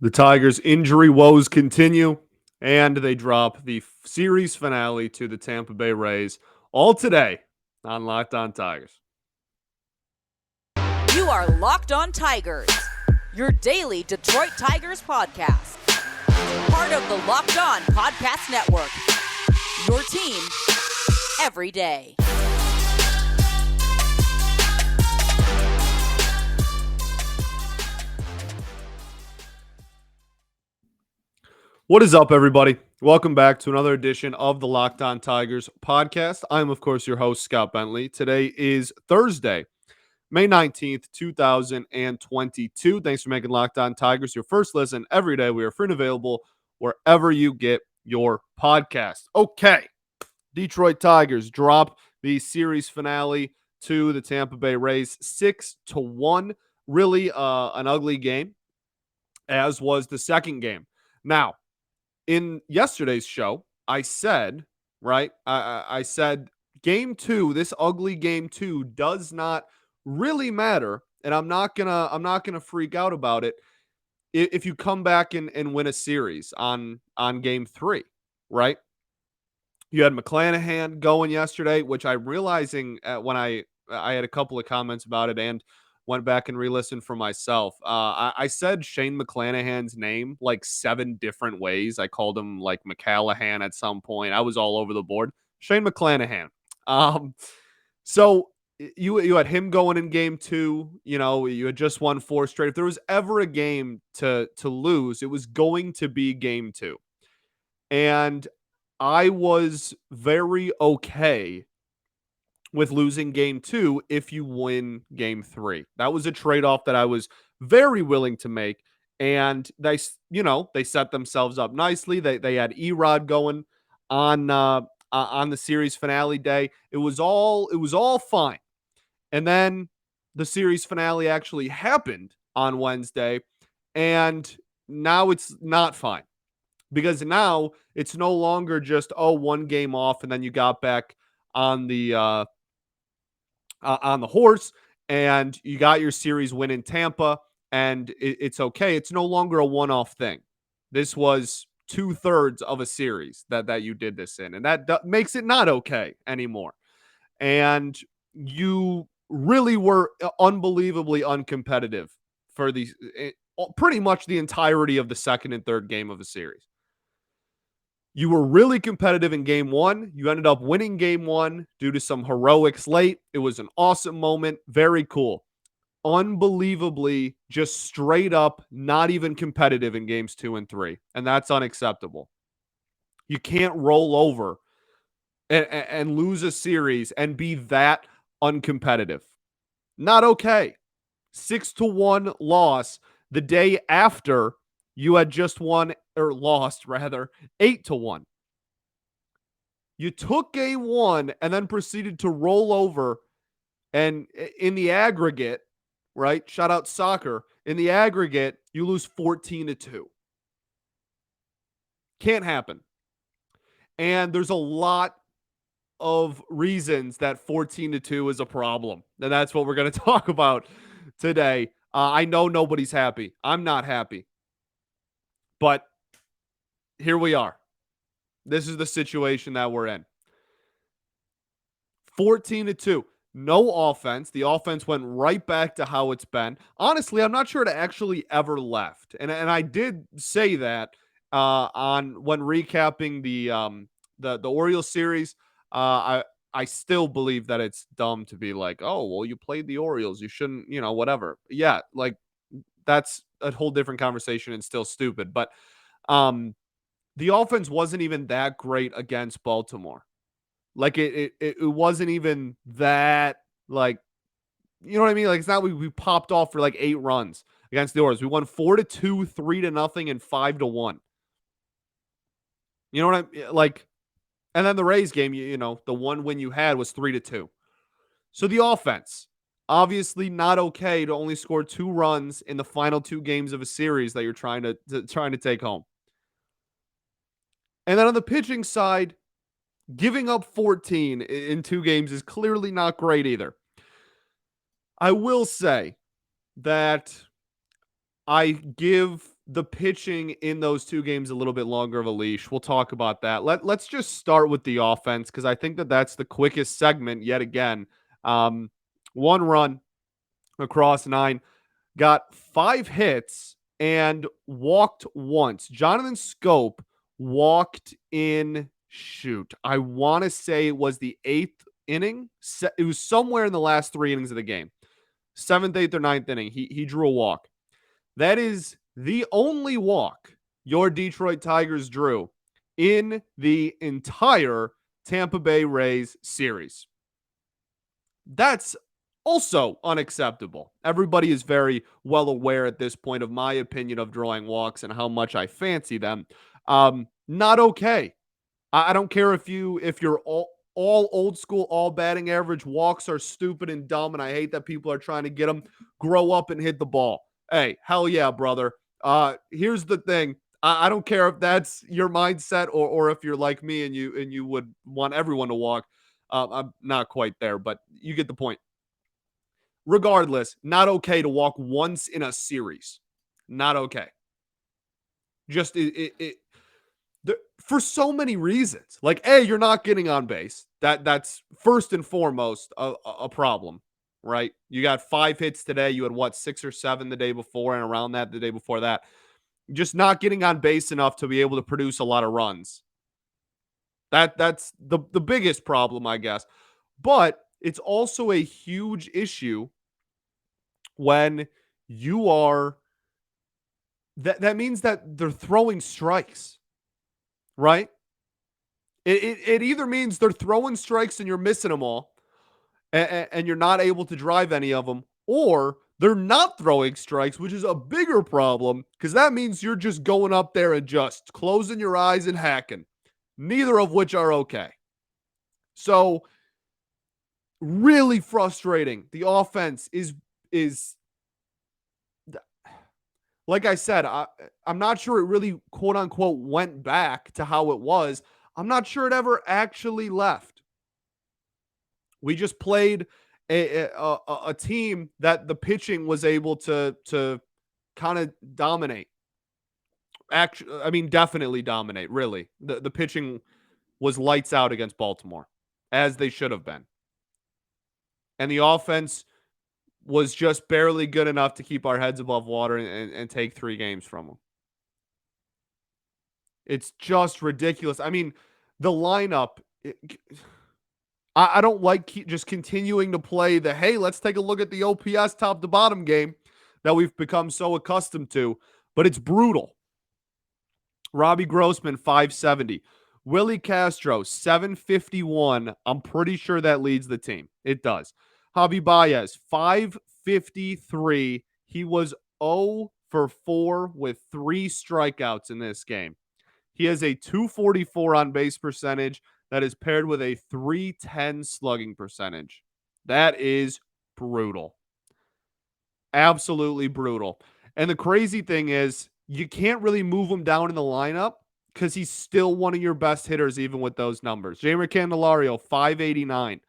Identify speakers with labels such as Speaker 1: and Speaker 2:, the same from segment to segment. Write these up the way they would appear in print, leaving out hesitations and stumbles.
Speaker 1: The Tigers' injury woes continue, and they drop the series finale to the Tampa Bay Rays all today on Locked On Tigers.
Speaker 2: You are Locked On Tigers, your daily Detroit Tigers podcast. Part of the Locked On Podcast Network, your team every day.
Speaker 1: What is up, everybody? Welcome back to another edition of the Locked On Tigers podcast. I'm, of course, your host, Scott Bentley. Today is Thursday, May 19th, 2022. Thanks for making Locked On Tigers your first listen every day. We are free and available wherever you get your podcast. Okay, Detroit Tigers drop the series finale to the Tampa Bay Rays 6-1. Really an ugly game, as was the second game. Now, in yesterday's show, I said, right? I said game two, this ugly game two does not really matter, and I'm not gonna freak out about it if you come back and win a series on game three, right? You had McClanahan going yesterday, which I'm realizing when I had a couple of comments about it and went back and re-listened for myself. I said Shane McClanahan's name like 7 different ways. I called him like McCallahan at some point. I was all over the board. Shane McClanahan. So you had him going in game two. You know, you had just won 4 straight. If there was ever a game to lose, it was going to be game two. And I was very okay with losing game two if you win game three. That was a trade-off that I was very willing to make. And they set themselves up nicely. They had Erod going on the series finale day. It was all fine. And then the series finale actually happened on Wednesday, and now it's not fine. Because now it's no longer just, one game off and then you got back on the horse and you got your series win in Tampa and it's okay. It's no longer a one-off thing. This was 2/3 of a series that you did this in, and that makes it not okay anymore. And you really were unbelievably uncompetitive for pretty much the entirety of the second and third game of a series. You were really competitive in game one. You ended up winning game one due to some heroics late. It was an awesome moment. Very cool. Unbelievably, just straight up, not even competitive in games 2 and 3. And that's unacceptable. You can't roll over and lose a series and be that uncompetitive. Not okay. 6-1 loss the day after you had just won, or lost rather, 8-1. You took game one and then proceeded to roll over, and in the aggregate, right? Shout out soccer. In the aggregate, you lose 14-2. Can't happen. And there's a lot of reasons that 14-2 is a problem. And that's what we're going to talk about today. I know nobody's happy. I'm not happy. But here we are. This is the situation that we're in. 14-2. No offense. The offense went right back to how it's been. Honestly, I'm not sure it actually ever left. And I did say that on when recapping the Orioles series. I still believe that it's dumb to be like, oh, well, you played the Orioles. You shouldn't, whatever. Yeah, like that's a whole different conversation and still stupid. But the offense wasn't even that great against Baltimore. Like it wasn't even that, like, you know what I mean? Like, it's not we popped off for like 8 runs against the Orioles. We won 4-2, 3-0, and 5-1. You know what I like? And then the Rays game, the one win you had was 3-2. So the offense, obviously not okay to only score 2 runs in the final 2 games of a series that you're trying to take home. And then on the pitching side, giving up 14 in 2 games is clearly not great either. I will say that I give the pitching in those two games a little bit longer of a leash. We'll talk about that. Let's just start with the offense because I think that that's the quickest segment yet again. Um, 1 run across 9, got 5 hits and walked once. Jonathan Scope walked in, shoot, I want to say it was the 8th inning. It was somewhere in the last 3 innings of the game. 7th, 8th, or 9th inning. He drew a walk. That is the only walk your Detroit Tigers drew in the entire Tampa Bay Rays series. That's also unacceptable. Everybody is very well aware at this point of my opinion of drawing walks and how much I fancy them. Not okay. I don't care if you're all old school, all batting average. Walks are stupid and dumb, and I hate that people are trying to get them. Grow up and hit the ball. Hey, hell yeah, brother. Here's the thing. I don't care if that's your mindset or if you're like me and you would want everyone to walk. I'm not quite there, but you get the point. Regardless, not okay to walk once in a series. Not okay. Just for so many reasons. Like, A, you're not getting on base. That's first and foremost a problem, right? You got 5 hits today. You had what, 6 or 7 the day before, and around that the day before that. Just not getting on base enough to be able to produce a lot of runs. That's the biggest problem, I guess. But it's also a huge issue when you are that means that they're throwing strikes, right? It either means they're throwing strikes and you're missing them all, and you're not able to drive any of them, or they're not throwing strikes, which is a bigger problem because that means you're just going up there and just closing your eyes and hacking, neither of which are okay. So really frustrating. The offense is like I said, I'm not sure it really quote unquote went back to how it was. I'm not sure it ever actually left. We just played a team that the pitching was able to kind of dominate. Actually, I mean, definitely dominate. Really, the pitching was lights out against Baltimore, as they should have been, and the offense was just barely good enough to keep our heads above water and take 3 games from them. It's just ridiculous. I mean, the lineup. I don't like just continuing to play the, hey, let's take a look at the OPS top to bottom game that we've become so accustomed to, but it's brutal. Robbie Grossman, 570. Willie Castro, 751. I'm pretty sure that leads the team. It does. Javi Baez, 553. He was 0 for 4 with 3 strikeouts in this game. He has a 244 on base percentage that is paired with a 310 slugging percentage. That is brutal. Absolutely brutal. And the crazy thing is, you can't really move him down in the lineup because he's still one of your best hitters, even with those numbers. Jeimer Candelario, 589,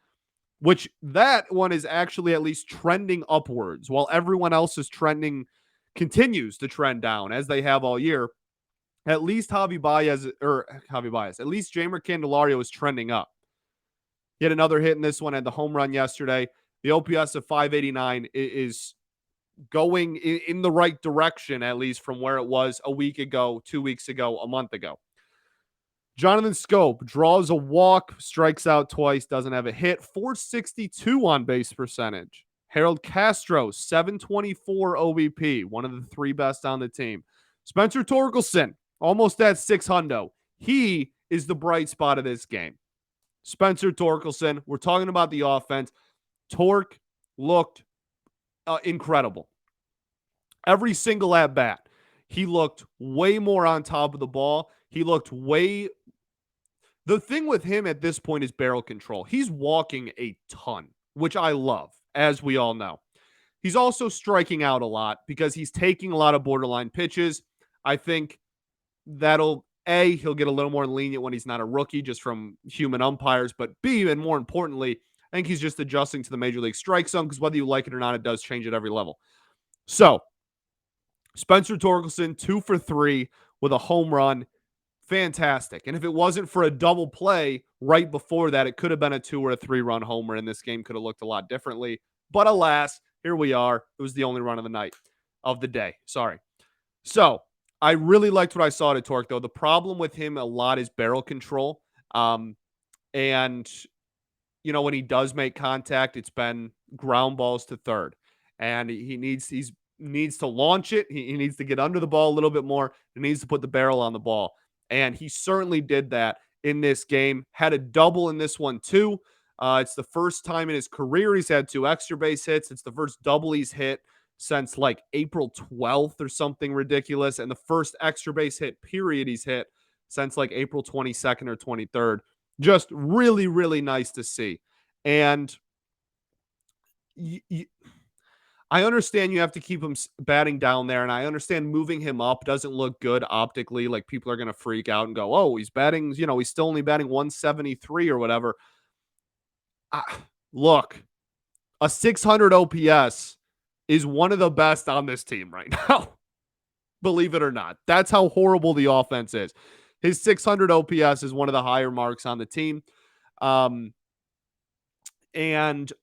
Speaker 1: which that one is actually at least trending upwards while everyone else is continues to trend down as they have all year. At least at least Jeimer Candelario is trending up. He had another hit in this one, had the home run yesterday. The OPS of 589 is going in the right direction, at least from where it was a week ago, 2 weeks ago, a month ago. Jonathan Scope draws a walk, strikes out twice, doesn't have a hit, 462 on base percentage. Harold Castro, 724 OBP, one of the 3 best on the team. Spencer Torkelson, almost at 600. He is the bright spot of this game. Spencer Torkelson, we're talking about the offense. Torque looked incredible. Every single at bat, he looked way more on top of the ball. He looked The thing with him at this point is barrel control. He's walking a ton, which I love, as we all know. He's also striking out a lot because he's taking a lot of borderline pitches. I think he'll get a little more lenient when he's not a rookie, just from human umpires. But B, and more importantly, I think he's just adjusting to the major league strike zone because whether you like it or not, it does change at every level. So Spencer Torkelson, 2 for 3 with a home run. Fantastic. And if it wasn't for a double play right before that, it could have been a 2 or a 3-run homer, and this game could have looked a lot differently. But alas, here we are. It was the only run of the night, of the day. Sorry. So I really liked what I saw to Torque, though. The problem with him a lot is barrel control. And when he does make contact, it's been ground balls to third, and he needs to launch it. He needs to get under the ball a little bit more. He needs to put the barrel on the ball, and he certainly did that in this game. Had a double in this one too. It's the first time in his career he's had 2 extra base hits. It's the first double he's hit since like April 12th or something ridiculous, and the first extra base hit period he's hit since like April 22nd or 23rd. Just really, really nice to see. And I understand you have to keep him batting down there, and I understand moving him up doesn't look good optically. Like, people are going to freak out and go, oh, he's batting, he's still only batting 173 or whatever. Look, a 600 OPS is one of the best on this team right now. Believe it or not. That's how horrible the offense is. His 600 OPS is one of the higher marks on the team. And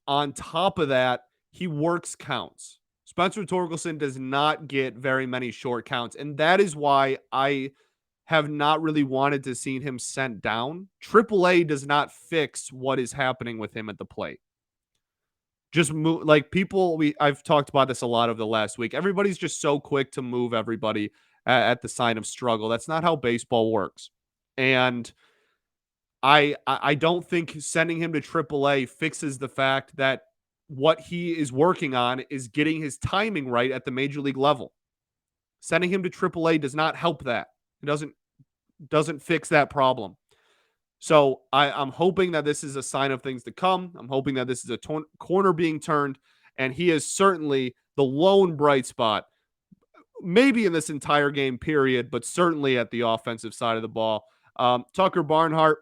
Speaker 1: on top of that, he works counts. Spencer Torkelson does not get very many short counts, and that is why I have not really wanted to see him sent down. AAA does not fix what is happening with him at the plate. Just move, like, I've talked about this a lot over the last week. Everybody's just so quick to move everybody at the sign of struggle. That's not how baseball works. And I don't think sending him to AAA fixes the fact that what he is working on is getting his timing right at the major league level. Sending him to AAA does not help that. It doesn't fix that problem. So I'm hoping that this is a sign of things to come. I'm hoping that this is a corner being turned, and he is certainly the lone bright spot, maybe in this entire game period, but certainly at the offensive side of the ball. Tucker Barnhart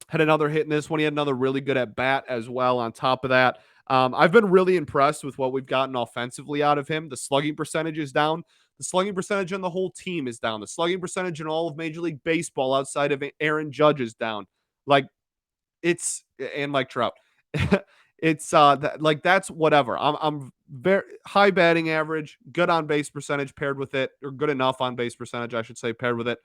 Speaker 1: had another hit in this one. He had another really good at bat as well on top of that. I've been really impressed with what we've gotten offensively out of him. The slugging percentage is down. The slugging percentage on the whole team is down. The slugging percentage in all of Major League Baseball outside of Aaron Judge is down. And Mike Trout. That's whatever. I'm very high batting average, good on base percentage paired with it, or good enough on base percentage, I should say, paired with it.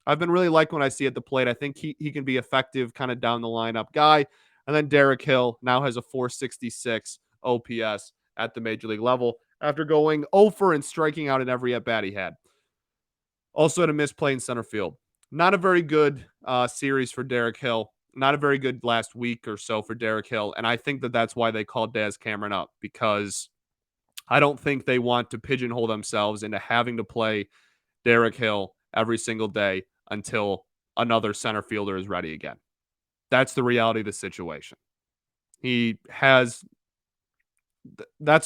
Speaker 1: I've been really liking what I see at the plate. I think he can be effective kind of down the lineup guy. And then Derek Hill now has a 466 OPS at the major league level after going 0 for and striking out in every at-bat he had. Also had a missed play in center field. Not a very good series for Derek Hill. Not a very good last week or so for Derek Hill. And I think that that's why they called Daz Cameron up, because I don't think they want to pigeonhole themselves into having to play Derek Hill every single day until another center fielder is ready again. That's the reality of the situation. That's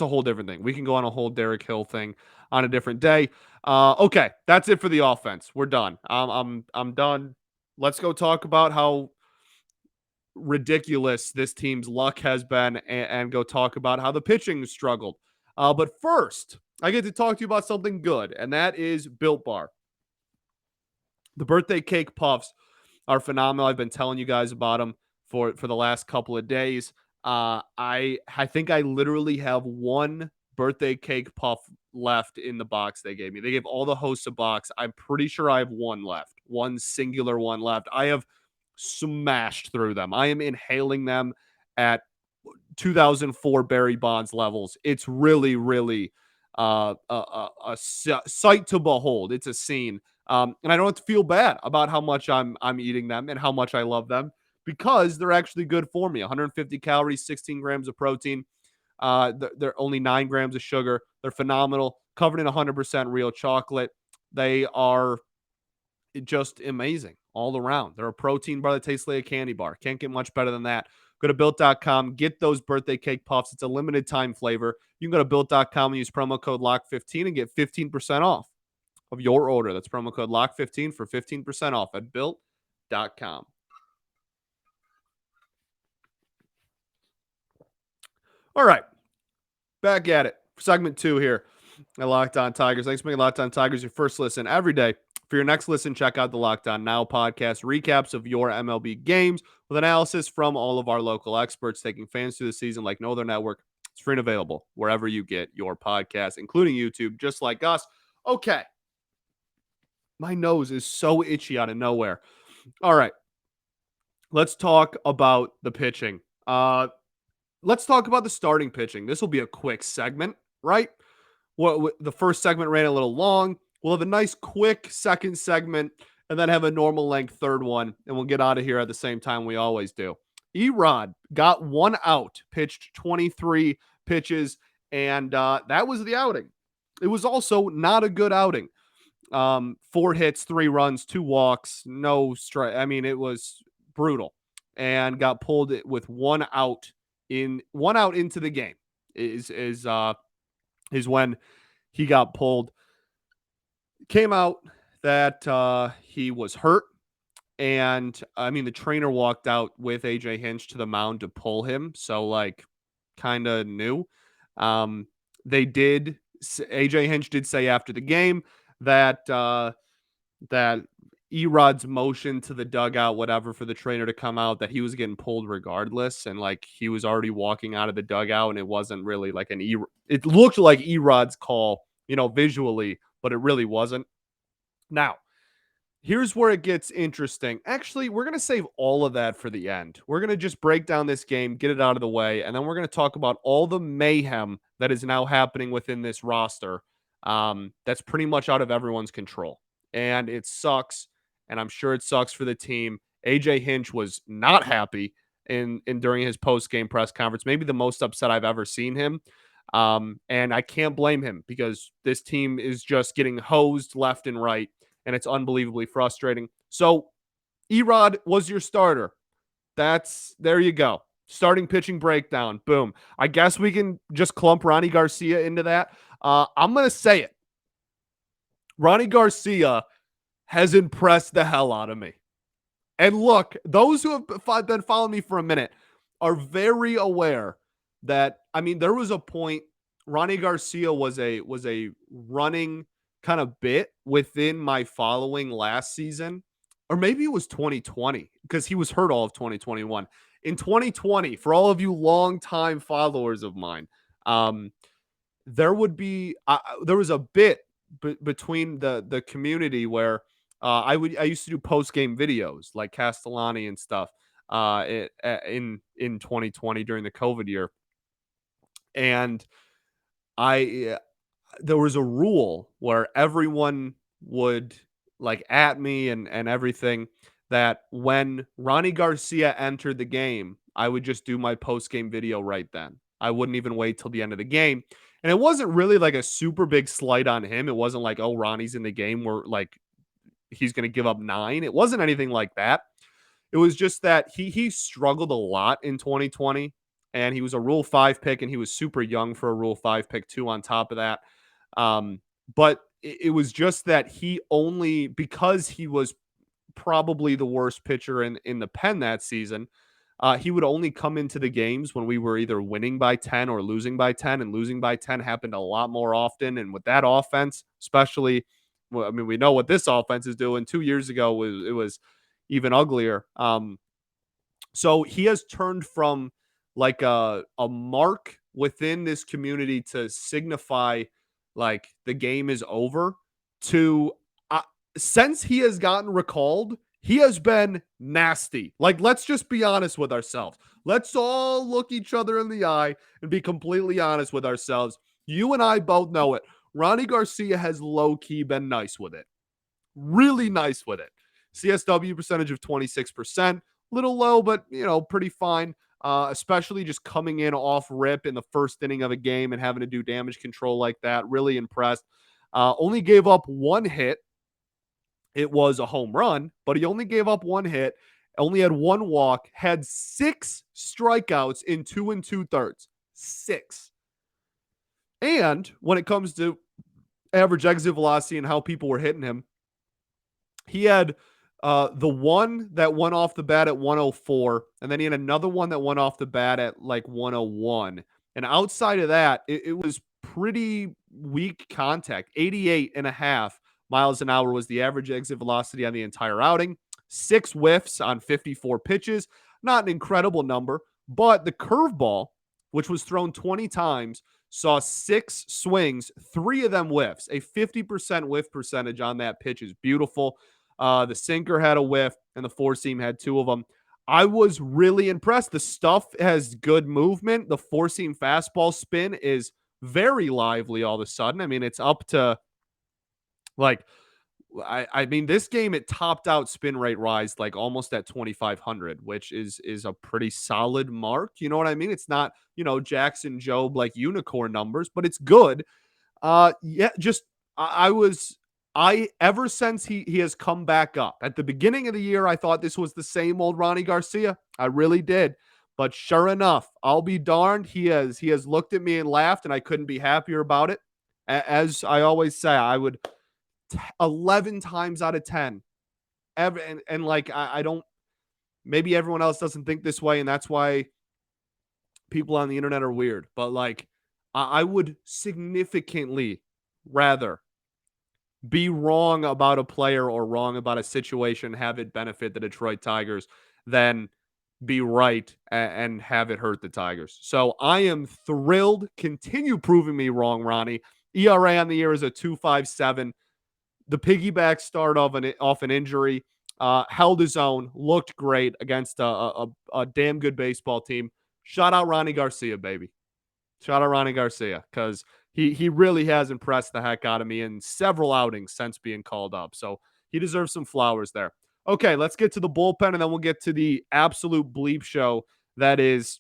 Speaker 1: a whole different thing. We can go on a whole Derek Hill thing on a different day. Okay, that's it for the offense. We're done. I'm done. Let's go talk about how ridiculous this team's luck has been, and go talk about how the pitching struggled. But first, I get to talk to you about something good, and that is Built Bar. The birthday cake puffs are phenomenal. I've been telling you guys about them for the last couple of days. I think I literally have one birthday cake puff left in the box they gave me. They gave all the hosts a box. I'm pretty sure I have one left, one singular one left. I have smashed through them. I am inhaling them at 2004 Barry Bonds levels. It's really, really a sight to behold. It's a scene. And I don't have to feel bad about how much I'm eating them and how much I love them, because they're actually good for me. 150 calories, 16 grams of protein. They're only 9 grams of sugar. They're phenomenal, covered in 100% real chocolate. They are just amazing all around. They're a protein bar that tastes like a candy bar. Can't get much better than that. Go to built.com, get those birthday cake puffs. It's a limited time flavor. You can go to built.com and use promo code LOCK15 and get 15% off of your order. That's promo code LOCK15 for 15% off at built.com. All right, back at it. Segment 2 here. at Locked On Tigers. Thanks for making Locked On Tigers your first listen every day. For your next listen, check out the Locked On Now podcast, recaps of your MLB games with analysis from all of our local experts taking fans through the season like no other network. It's free and available wherever you get your podcast, including YouTube, just like us. Okay. My nose is so itchy out of nowhere. All right. Let's talk about the pitching. Let's talk about the starting pitching. This will be a quick segment, right? The first segment ran a little long. We'll have a nice quick second segment and then have a normal length third one, and we'll get out of here at the same time we always do. Erod got one out, pitched 23 pitches, and that was the outing. It was also not a good outing. 4 hits, 3 runs, 2 walks, no strike. I mean, it was brutal, and got pulled with one out into the game. Is when he got pulled. Came out that he was hurt. And I mean, the trainer walked out with AJ Hinch to the mound to pull him. So, like, kind of new. AJ Hinch did say after the game that that Erod's motion to the dugout, whatever, for the trainer to come out, that he was getting pulled regardless. And like, he was already walking out of the dugout, and it wasn't really like it looked like Erod's call, visually, but it really wasn't. Now, here's where it gets interesting. Actually, we're going to save all of that for the end. We're going to just break down this game, get it out of the way, and then we're going to talk about all the mayhem that is now happening within this roster, that's pretty much out of everyone's control. And it sucks, and I'm sure it sucks for the team. AJ Hinch was not happy in during his post-game press conference, maybe the most upset I've ever seen him. And I can't blame him, because this team is just getting hosed left and right, and it's unbelievably frustrating. So, Erod was your starter. There you go. Starting pitching breakdown. Boom. I guess we can just clump Ronnie Garcia into that. I'm going to say it. Ronnie Garcia has impressed the hell out of me. And look, those who have been following me for a minute are very aware that, I mean, there was a point Ronnie Garcia was a running kind of bit within my following last season, or maybe it was 2020, because he was hurt all of 2021. In 2020, for all of you longtime followers of mine, there was a bit between the community where I used to do post game videos like Castellani and stuff in 2020 during the COVID year, and there was a rule where everyone would like at me and everything, that when Ronnie Garcia entered the game, I would just do my post game video right then. I wouldn't even wait till the end of the game. And it wasn't really like a super big slight on him. It wasn't like, oh, Ronnie's in the game where like he's going to give up 9. It wasn't anything like that. It was just that he struggled a lot in 2020, and he was a Rule 5 pick, and he was super young for a Rule 5 pick too on top of that. But it was just that because he was probably the worst pitcher in the pen that season, he would only come into the games when we were either winning by 10 or losing by 10, and losing by 10 happened a lot more often. And with that offense, especially, well, I mean, we know what this offense is doing. 2 years ago, it was even uglier. So he has turned from like a mark within this community to signify like the game is over, to since he has gotten recalled, he has been nasty. Like, let's just be honest with ourselves. Let's all look each other in the eye and be completely honest with ourselves. You and I both know it. Ronnie Garcia has low-key been nice with it. Really nice with it. CSW percentage of 26%. Little low, but, pretty fine. Especially just coming in off rip in the first inning of a game and having to do damage control like that. Really impressed. Only gave up 1 hit. It was a home run, but he only gave up 1 hit, only had 1 walk, had 6 strikeouts in 2 2/3. 6. And when it comes to average exit velocity and how people were hitting him, he had the one that went off the bat at 104, and then he had another one that went off the bat at like 101. And outside of that, it was pretty weak contact. 88.5 miles an hour was the average exit velocity on the entire outing. 6 whiffs on 54 pitches. Not an incredible number, but the curveball, which was thrown 20 times, saw 6 swings, 3 of them whiffs. A 50% whiff percentage on that pitch is beautiful. The sinker had a whiff, and the four seam had 2 of them. I was really impressed. The stuff has good movement. The four seam fastball spin is very lively all of a sudden. I mean, it's up to like, I mean, this game it topped out spin rate rise like almost at 2,500, which is a pretty solid mark. You know what I mean? It's not, Jackson Job like unicorn numbers, but it's good. Yeah, just I ever since he has come back up. At the beginning of the year, I thought this was the same old Ronnie Garcia. I really did. But sure enough, I'll be darned. He has looked at me and laughed, and I couldn't be happier about it. As I always say, I would 11 times out of 10. And like I don't, maybe everyone else doesn't think this way, and that's why people on the internet are weird. But like I would significantly rather be wrong about a player or wrong about a situation, have it benefit the Detroit Tigers, than be right and have it hurt the Tigers. So I am thrilled. Continue proving me wrong, Ronnie. ERA on the year is a 2.57. The piggyback start off an injury, held his own, looked great against a damn good baseball team. Shout out Ronnie Garcia, baby. Shout out Ronnie Garcia, because he really has impressed the heck out of me in several outings since being called up. So he deserves some flowers there. Okay, let's get to the bullpen, and then we'll get to the absolute bleep show that is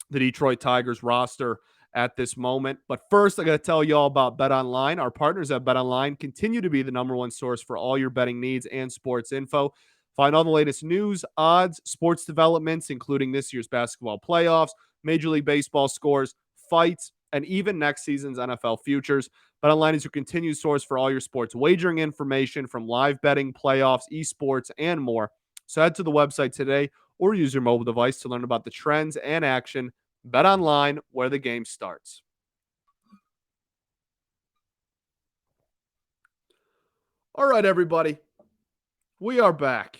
Speaker 1: the Detroit Tigers roster at this moment. But first, I got to tell you all about BetOnline. Our partners at BetOnline continue to be the number one source for all your betting needs and sports info. Find all the latest news, odds, sports developments, including this year's basketball playoffs, Major League Baseball scores, fights, and even next season's NFL futures. BetOnline is your continued source for all your sports wagering information, from live betting, playoffs, esports, and more. So head to the website today or use your mobile device to learn about the trends and action. BetOnline, where the game starts. All right, everybody. We are back.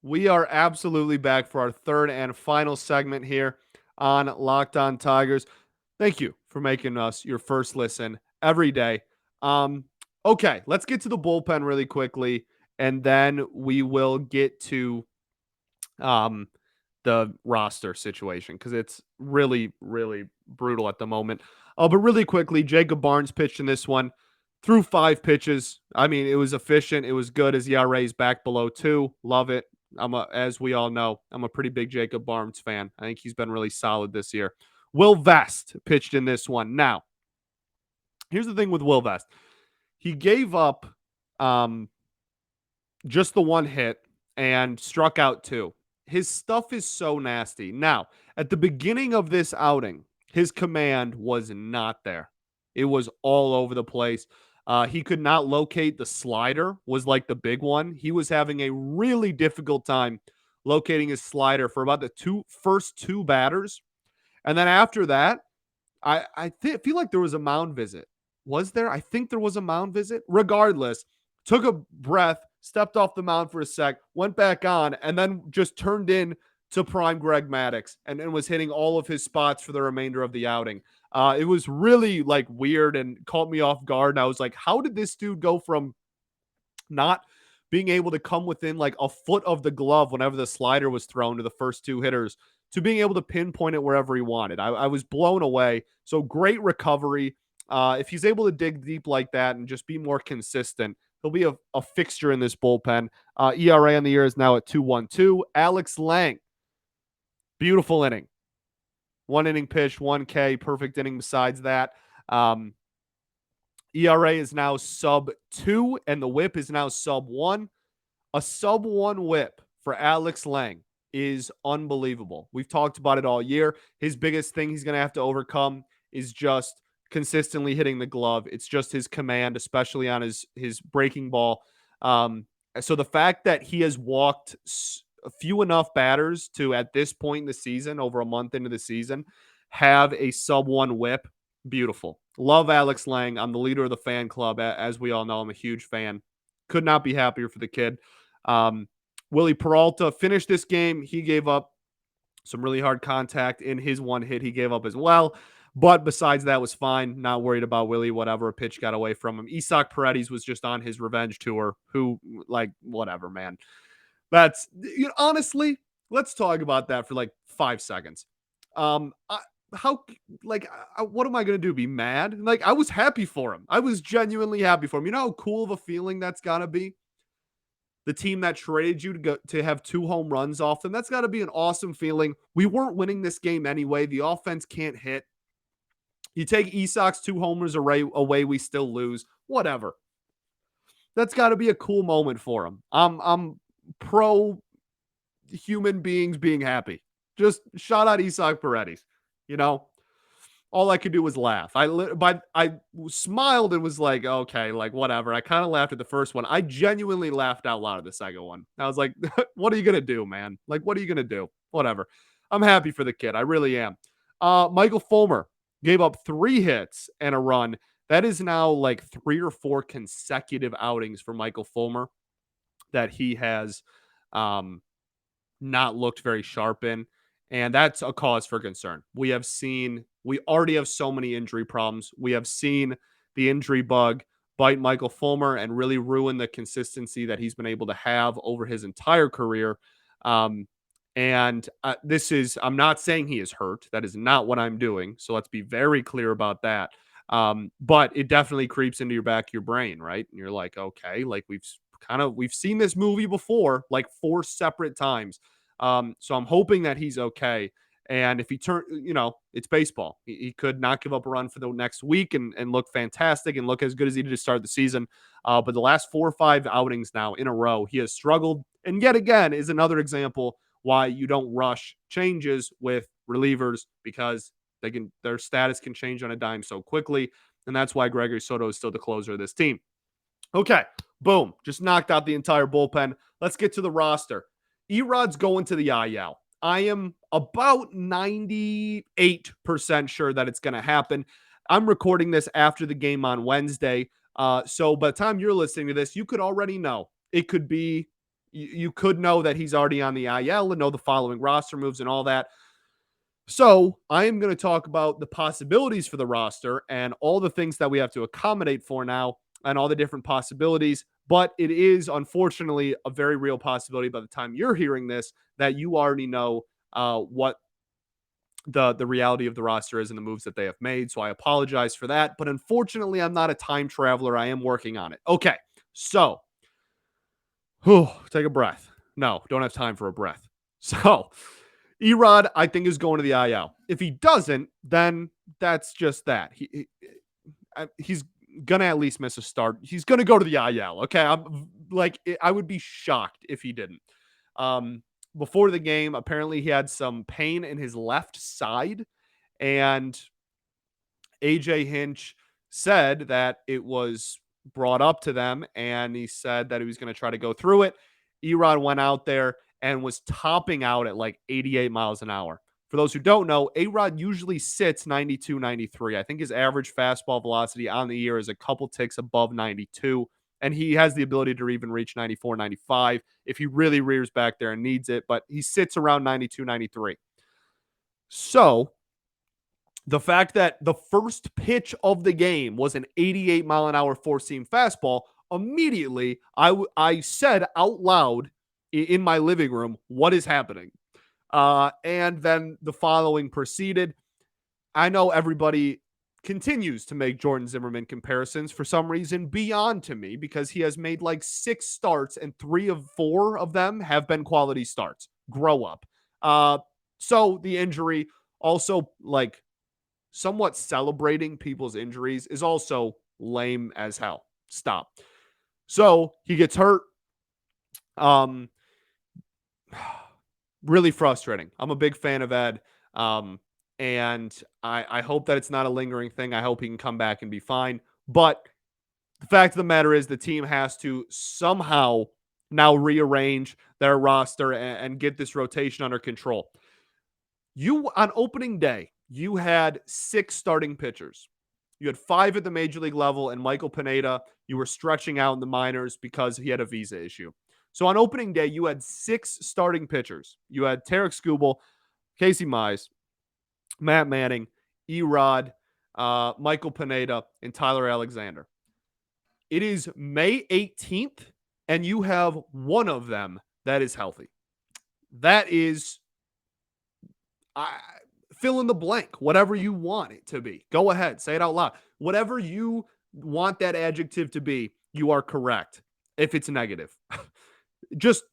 Speaker 1: We are absolutely back for our third and final segment here on Locked On Tigers. Thank you for making us your first listen every day. Okay, let's get to the bullpen really quickly, and then we will get to the roster situation, because it's really, really brutal at the moment. But really quickly, Jacob Barnes pitched in this one, threw 5 pitches. I mean, it was efficient. It was good. As ERA's back below 2. Love it. As we all know, I'm a pretty big Jacob Barnes fan. I think he's been really solid this year. Will Vest pitched in this one. Now, here's the thing with Will Vest. He gave up just the 1 hit and struck out 2. His stuff is so nasty. Now, at the beginning of this outing, his command was not there. It was all over the place. He could not locate the slider, was like the big one. He was having a really difficult time locating his slider for about the first two batters. And then after that, I feel like there was a mound visit. Was there? I think there was a mound visit. Regardless, took a breath, stepped off the mound for a sec, went back on, and then just turned in to prime Greg Maddux and was hitting all of his spots for the remainder of the outing. It was really like weird and caught me off guard. And I was like, how did this dude go from not being able to come within like a foot of the glove whenever the slider was thrown to the first 2 hitters to being able to pinpoint it wherever he wanted? I was blown away. So great recovery. If he's able to dig deep like that and just be more consistent, he'll be a fixture in this bullpen. ERA on the year is now at 2.12. Alex Lang, beautiful inning. 1 inning pitch, 1 K, perfect inning besides that. ERA is now sub 2, and the whip is now sub 1. A sub 1 whip for Alex Lang is unbelievable. We've talked about it all year. His biggest thing he's going to have to overcome is just consistently hitting the glove. It's just his command, especially on his breaking ball. So the fact that he has walked a few enough batters to, at this point in the season, over a month into the season, have a sub 1 whip, beautiful. Love Alex Lang. I'm the leader of the fan club. As we all know, I'm a huge fan. Could not be happier for the kid. Um, Willie Peralta finished this game. He gave up some really hard contact in his one hit he gave up as well. But besides that, was fine. Not worried about Willie, whatever. A pitch got away from him. Isaac Paredes was just on his revenge tour. Who, like, whatever, man. That's, honestly, let's talk about that for like 5 seconds. I, how, like, what am I going to do? Be mad? Like, I was happy for him. I was genuinely happy for him. You know how cool of a feeling that's got to be? The team that traded you to have 2 home runs off them. That's got to be an awesome feeling. We weren't winning this game anyway. The offense can't hit. You take Isak's 2 homers away, we still lose. Whatever. That's got to be a cool moment for him. I'm pro human beings being happy. Just shout out Isaac Paredes. You know, all I could do was laugh. I smiled and was like, okay, like whatever. I kind of laughed at the first one. I genuinely laughed out loud at the second one. I was like, what are you gonna do, man? Like, what are you gonna do? Whatever. I'm happy for the kid. I really am. Michael Fulmer gave up 3 hits and a run. That is now like 3 or 4 consecutive outings for Michael Fulmer that he has not looked very sharp in. And that's a cause for concern. We already have so many injury problems. We have seen the injury bug bite Michael Fulmer and really ruin the consistency that he's been able to have over his entire career. And I'm not saying he is hurt. That is not what I'm doing. So let's be very clear about that. But it definitely creeps into your back of your brain, right? And you're like, okay, like we've seen this movie before, like 4 separate times. So I'm hoping that he's okay. And if he it's baseball. He could not give up a run for the next week and look fantastic and look as good as he did to start the season. But the last 4 or 5 outings now in a row, he has struggled. And yet again is another example why you don't rush changes with relievers, because their status can change on a dime so quickly. And that's why Gregory Soto is still the closer of this team. Okay, boom. Just knocked out the entire bullpen. Let's get to the roster. Erod's going to the IL. I am about 98% sure that it's going to happen. I'm recording this after the game on Wednesday. So by the time you're listening to this, you could already know. It could be, you could know that he's already on the IL and know the following roster moves and all that. So I am going to talk about the possibilities for the roster and all the things that we have to accommodate for now and all the different possibilities. But it is, unfortunately, a very real possibility by the time you're hearing this that you already know what the reality of the roster is and the moves that they have made. So I apologize for that. But unfortunately, I'm not a time traveler. I am working on it. Okay, so take a breath. No, don't have time for a breath. So Erod, I think, is going to the IL. If he doesn't, then that's just that. He's gonna at least miss a start. He's gonna go to the IL. Okay, I would be shocked if he didn't. Before the game, apparently he had some pain in his left side, and AJ Hinch said that it was brought up to them, and he said that he was going to try to go through it. Erod went out there and was topping out at like 88 miles an hour. For those who don't know, A-Rod usually sits 92, 93. I think his average fastball velocity on the year is a couple ticks above 92, and he has the ability to even reach 94, 95 if he really rears back there and needs it, but he sits around 92, 93. So the fact that the first pitch of the game was an 88 mile an hour four-seam fastball, immediately I said out loud in my living room, what is happening? And then the following proceeded. I know everybody continues to make Jordan Zimmerman comparisons for some reason beyond to me, because he has made like 6 starts and 3 of 4 of them have been quality starts. Grow up. So the injury, also like somewhat celebrating people's injuries, is also lame as hell. Stop. So he gets hurt. Really frustrating. I'm a big fan of Ed. And I hope that it's not a lingering thing. I hope he can come back and be fine. But the fact of the matter is the team has to somehow now rearrange their roster and get this rotation under control. On opening day, you had 6 starting pitchers. You had 5 at the major league level, and Michael Pineda, you were stretching out in the minors because he had a visa issue. So on opening day, you had 6 starting pitchers. You had Tarek Skubal, Casey Mize, Matt Manning, Erod, Michael Pineda, and Tyler Alexander. It is May 18th, and you have one of them that is healthy. That is, fill in the blank, whatever you want it to be. Go ahead, say it out loud. Whatever you want that adjective to be, you are correct. If it's negative, just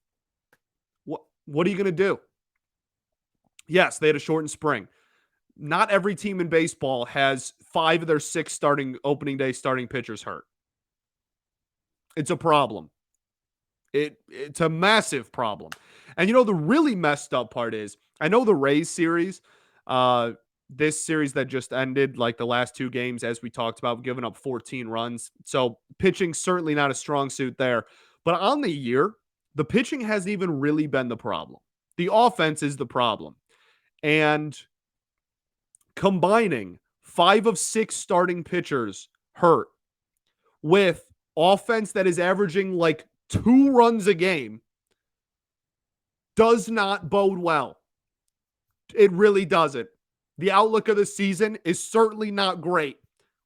Speaker 1: what are you going to do? Yes, they had a shortened spring. Not every team in baseball has 5 of their 6 starting opening day starting pitchers hurt. It's a problem. It's a massive problem. And the really messed up part is, I know the Rays series, this series that just ended, like the last 2 games, as we talked about, giving up 14 runs. So pitching certainly not a strong suit there. But on the year, the pitching hasn't even really been the problem. The offense is the problem. And combining 5 of 6 starting pitchers hurt with offense that is averaging like 2 runs a game does not bode well. It really doesn't. The outlook of the season is certainly not great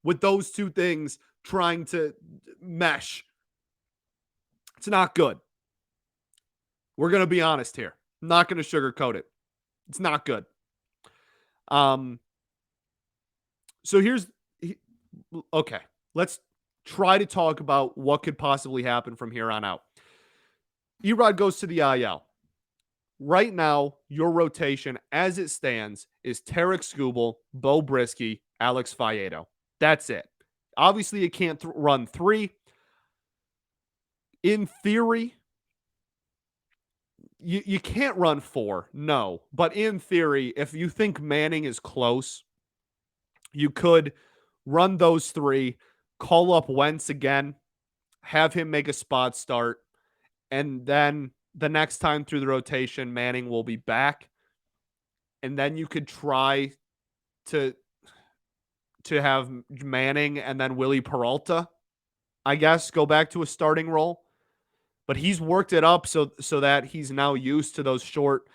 Speaker 1: with those 2 things trying to mesh. It's not good. We're going to be honest here. I'm not going to sugarcoat it. It's not good. So okay, let's try to talk about what could possibly happen from here on out. Erod goes to the IL. Right now, your rotation as it stands is Tarek Skubal, Bo Brisky, Alex Faedo. That's it. Obviously, you can't run 3. In theory, you can't run 4, no. But in theory, if you think Manning is close, you could run those 3, call up Wentz again, have him make a spot start, and then the next time through the rotation, Manning will be back. And then you could try to have Manning and then Willie Peralta, I guess, go back to a starting role. But he's worked it up so that he's now used to those short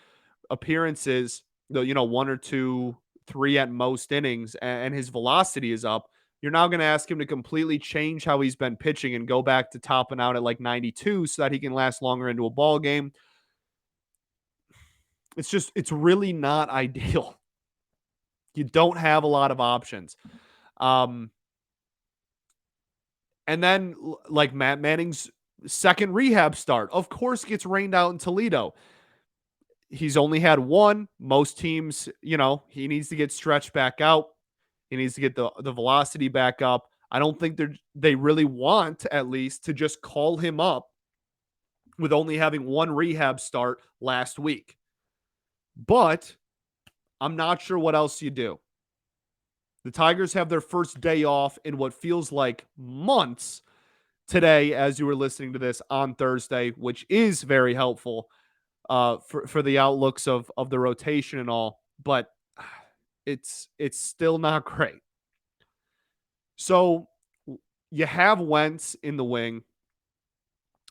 Speaker 1: appearances, 1 or 2, 3 at most innings, and his velocity is up. You're now going to ask him to completely change how he's been pitching and go back to topping out at like 92 so that he can last longer into a ball game. It's really not ideal. You don't have a lot of options. And then like Matt Manning's second rehab start, of course, gets rained out in Toledo. He's only had 1. Most teams, he needs to get stretched back out. He needs to get the velocity back up. I don't think they really want, at least, to just call him up with only having 1 rehab start last week. But I'm not sure what else you do. The Tigers have their first day off in what feels like months today, as you were listening to this on Thursday, which is very helpful for the outlooks of the rotation and all. But it's still not great. So you have Wentz in the wing.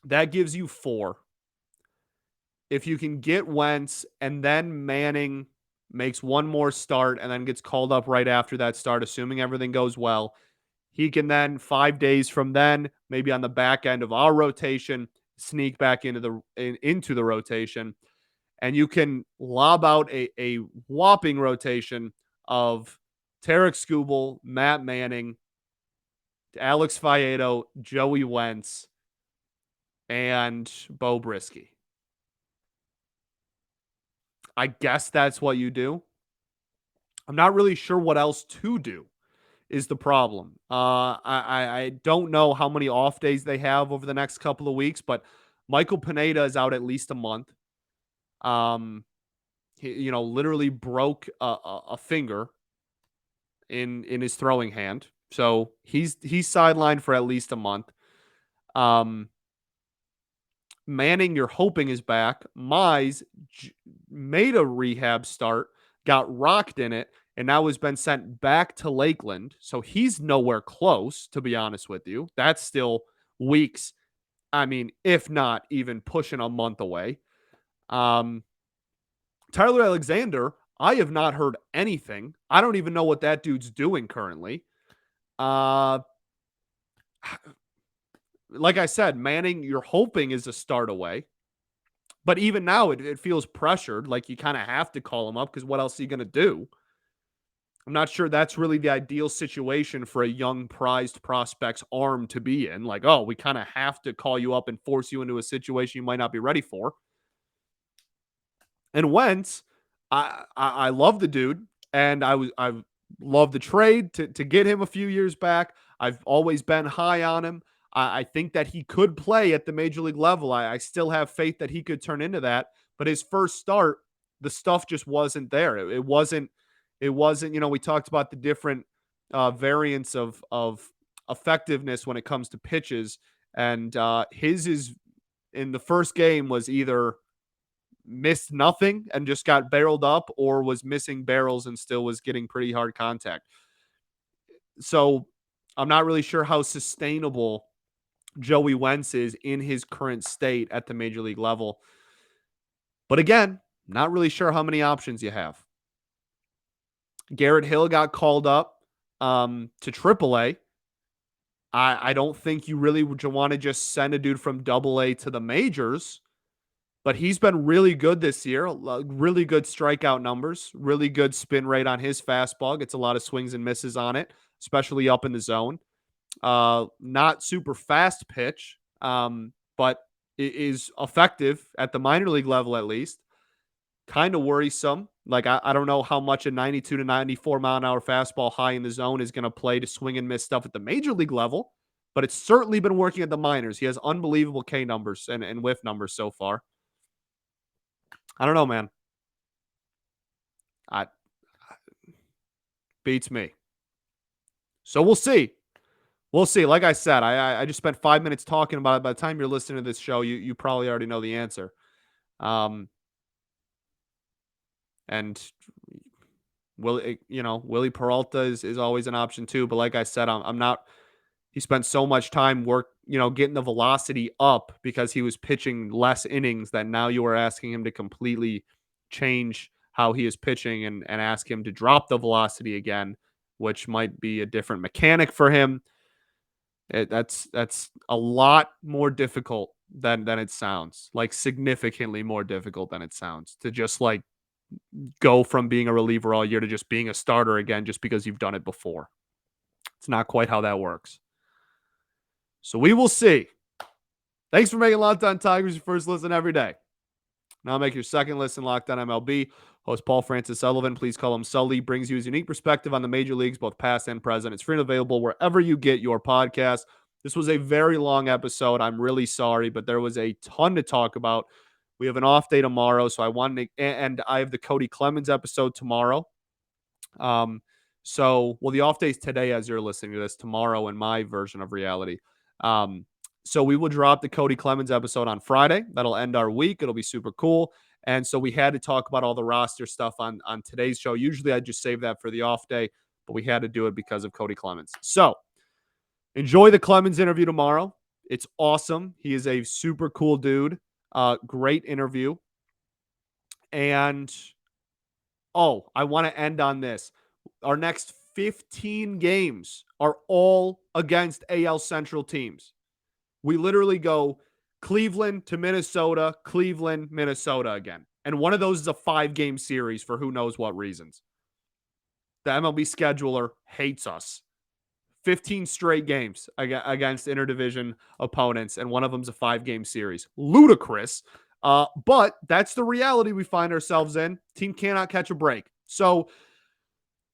Speaker 1: That gives you 4. If you can get Wentz and then Manning makes 1 more start and then gets called up right after that start, assuming everything goes well, he can then 5 days from then, maybe on the back end of our rotation, sneak back into the rotation. And you can lob out a whopping rotation of Tarek Skubal, Matt Manning, Alex Faedo, Joey Wentz, and Bo Brisky. I guess that's what you do. I'm not really sure what else to do is the problem. I don't know how many off days they have over the next couple of weeks, but Michael Pineda is out at least a month. He, literally broke a finger in his throwing hand. So he's sidelined for at least a month. Manning, you're hoping, is back. Mize made a rehab start, got rocked in it, and now has been sent back to Lakeland. So he's nowhere close, to be honest with you. That's still weeks. I mean, if not even pushing a month away. Tyler Alexander, I have not heard anything. I don't even know what that dude's doing currently. Like I said, Manning, you're hoping is a start away. But even now, it feels pressured. Like you kind of have to call him up because what else are you going to do? I'm not sure that's really the ideal situation for a young prized prospect's arm to be in. Like, oh, we kind of have to call you up and force you into a situation you might not be ready for. And Wentz, I love the dude, and I love the trade to get him a few years back. I've always been high on him. I think that he could play at the major league level. I still have faith that he could turn into that. But his first start, the stuff just wasn't there. It wasn't. It wasn't. We talked about the different variants of effectiveness when it comes to pitches, and his is in the first game was either missed nothing and just got barreled up, or was missing barrels and still was getting pretty hard contact. So I'm not really sure how sustainable Joey Wentz is in his current state at the major league level. But again, not really sure how many options you have. Garrett Hill got called up to AAA. I don't think you really would want to just send a dude from AA to the majors. But he's been really good this year. Really good strikeout numbers. Really good spin rate on his fastball. Gets a lot of swings and misses on it, especially up in the zone. Not super fast pitch, but it is effective at the minor league level at least. Kind of worrisome. Like, I don't know how much a 92 to 94 mile an hour fastball high in the zone is going to play to swing and miss stuff at the major league level, but it's certainly been working at the minors. He has unbelievable K numbers and whiff numbers so far. I don't know, man. I beats me. So we'll see. We'll see. Like I said, I just spent 5 minutes talking about it. By the time you're listening to this show, you probably already know the answer. And Willie Peralta is always an option too. But like I said, I'm not. He spent so much time getting the velocity up because he was pitching less innings that now you are asking him to completely change how he is pitching and ask him to drop the velocity again, which might be a different mechanic for him. That's a lot more difficult than it sounds. Like significantly more difficult than it sounds to just like go from being a reliever all year to just being a starter again just because you've done it before. It's not quite how that works. So we will see. Thanks for making Locked On Tigers your first listen every day. Now make your second listen Locked On MLB. Host Paul Francis Sullivan, please call him Sully, brings you his unique perspective on the major leagues, both past and present. It's free and available wherever you get your podcast. This was a very long episode. I'm really sorry, but there was a ton to talk about. We have an off day tomorrow, so and I have the Cody Clemens episode tomorrow. The off day is today as you're listening to this, tomorrow in my version of reality. So we will drop the Cody Clemens episode on Friday. That'll end our week. It'll be super cool. And so we had to talk about all the roster stuff on today's show. Usually I just save that for the off day, but we had to do it because of Cody Clemens. So enjoy the Clemens interview tomorrow. It's awesome. He is a super cool dude. Great interview. And, I want to end on this. Our next 15 games are all against AL Central teams. We literally go Cleveland to Minnesota, Cleveland, Minnesota again. And one of those is a 5-game series for who knows what reasons. The MLB scheduler hates us. 15 straight games against interdivision opponents, and one of them's a 5-game series. Ludicrous. But that's the reality we find ourselves in. Team cannot catch a break. So,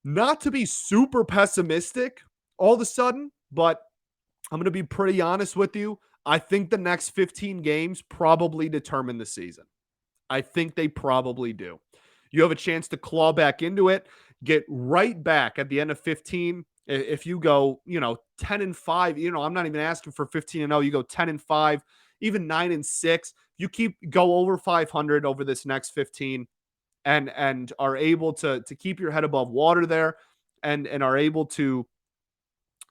Speaker 1: not to be super pessimistic all of a sudden, but I'm going to be pretty honest with you. I think the next 15 games probably determine the season. I think they probably do. You have a chance to claw back into it, get right back at the end of 15. If you go, 10-5, I'm not even asking for 15-0. You go 10-5, even 9-6. You go over 500 over this next 15. and are able to keep your head above water there, and are able to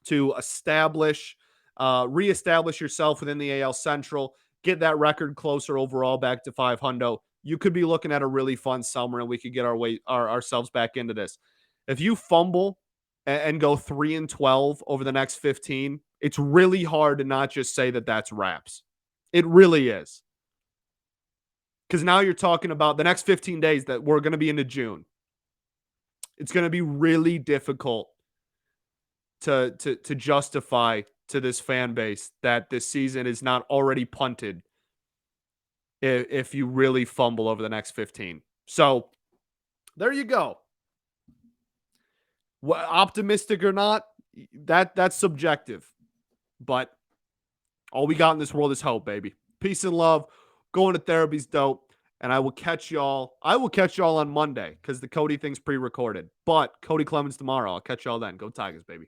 Speaker 1: reestablish yourself within the AL Central, get that record closer overall back to 500, you could be looking at a really fun summer, and we could get ourselves back into this. If you fumble and go 3-12 over the next 15, it's really hard to not just say that that's wraps. It really is. Because now you're talking about the next 15 days that we're going to be into June. It's going to be really difficult to justify to this fan base that this season is not already punted if you really fumble over the next 15. So there you go. Optimistic or not, that's subjective. But all we got in this world is hope, baby. Peace and love. Going to therapy's dope. And I will catch y'all on Monday because the Cody thing's pre-recorded. But Cody Clemens tomorrow. I'll catch y'all then. Go Tigers, baby.